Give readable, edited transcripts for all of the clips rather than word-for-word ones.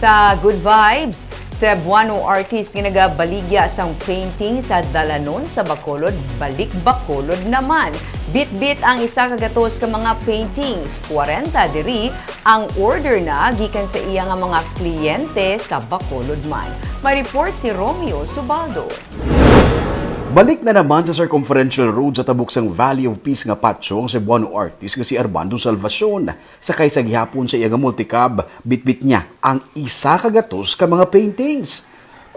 Sa Good Vibes, Cebuano artist nga nagabaligya sang painting sa Dalanon sa Bacolod, balik Bacolod naman. Bit-bit ang isa kagatos ka mga paintings, 40 diri ang order na gikan sa iya nga mga kliyente sa Bacolod man. May report si Romeo Subaldo. Balik na naman sa circumferential road sa tabuksang Valley of Peace nga patso ang Cebuano artist nga si Armando Salvacion. Sakay sa gihapon sa iya nga multicab, bitbit niya ang isa kagatos ka mga paintings.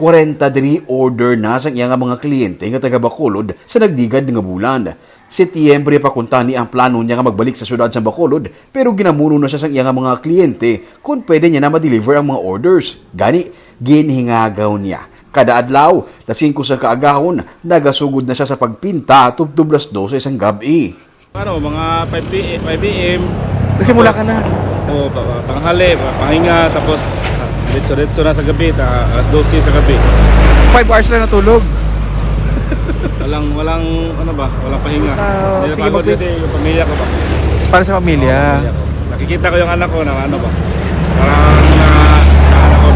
40 diri order na sa iya nga mga kliyente nga taga Bacolod sa nagdigad nga bulan. Setyembre pa kuntani ang plano niya nga magbalik sa syudad sa Bacolod, pero ginamuno na siya sa iya nga mga kliyente kung pwede niya na ma-deliver ang mga orders. Gani, ginhingagaw niya. Kada adlaw, lasing ko sa kaagahon, nagasugod na siya sa pagpinta tubtub las 12 isang gabi. Mga 5 p.m. Nagsimula ka na? Oo, tanghali, pahinga, tapos diretso na sa gabi, alas 12 sa gabi. 5 hours lang natulog? Walang pahinga. Hindi sige, napagod kasi yung pamilya ko ba. Para sa pamilya? Pamilya ko. Nakikita ko yung anak ko na parang anak ko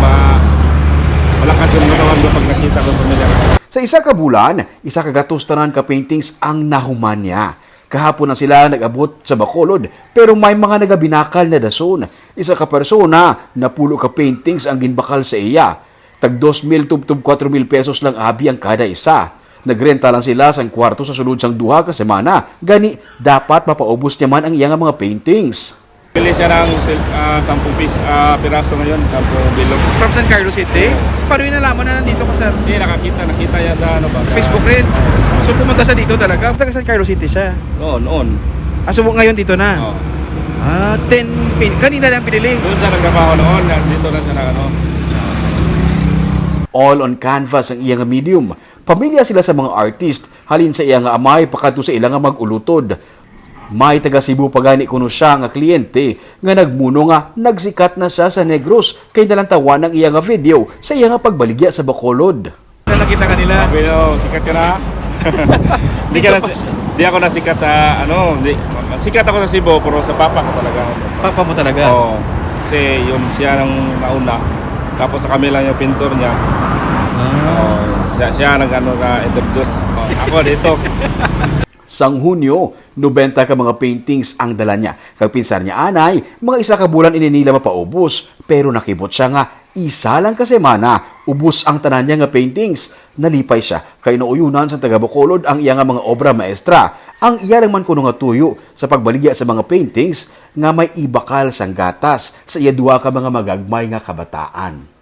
malakas yung katawan ko pag nakita ko yung pamilya ko. Sa isa ka bulan, isa ka gatustanan ka paintings ang nahuman niya. Kahapon na sila nag-abot sa Bacolod, pero may mga nagabinakal na dason. Isa ka persona na pulo ka paintings ang ginbakal sa iya. Tag 2,000 tubtub 4,000 pesos lang abi ang kada isa. Nagrenta lang sila sang kwarto sa sulod sang duha ka semana. Gani, dapat mapaubos niya man ang iya nga mga paintings. Pili siya ng 10 piraso ngayon, 10 bilog. From San Carlos City? Paano yung nalaman na nandito ka, sir? Hindi, nakita niya sa Sa Facebook rin? So pumunta siya dito talaga? Taga San Carlos City siya? Noon. So ngayon dito na? Oo. 10 kanina lang pinili? Doon siya nagtrabaho noon, dito na siya All on canvas ang iya nga medium. Pamilya sila sa mga artist, halin sa iya nga amay pakato sa ilang nga mag-ulutod. May taga Cebu pagani kuno siya nga kliyente nga nagmuno nga nagsikat na siya sa Negros kay nalantawan ang iya nga video sa iya nga pagbaligya sa Bacolod. Nakita ka nila? Sabi sikat ka na. Di ako nasikat sa sikat ako sa Cebu pero sa papa ko talaga. Papa mo talaga? Oo. Kasi yun siya nang nauna. Tapos sa kami lang yung pintor niya. Siya nag-introduce. Ako dito. Sang Hunyo, 90 ka mga paintings ang dala niya. Kag pinsan niya anay, mga isa ka bulan ininila mapaubos. Pero nakibot siya nga, isa lang ka semana, ubos ang tanan niya nga paintings. Nalipay siya, kay nauyunan sa taga Bacolod ang iya nga mga obra maestra. Ang iya lang man kuno nga tuyo sa pagbaligya sa mga paintings nga may ibakal sang gatas sa iya duha ka mga magagmay nga kabataan.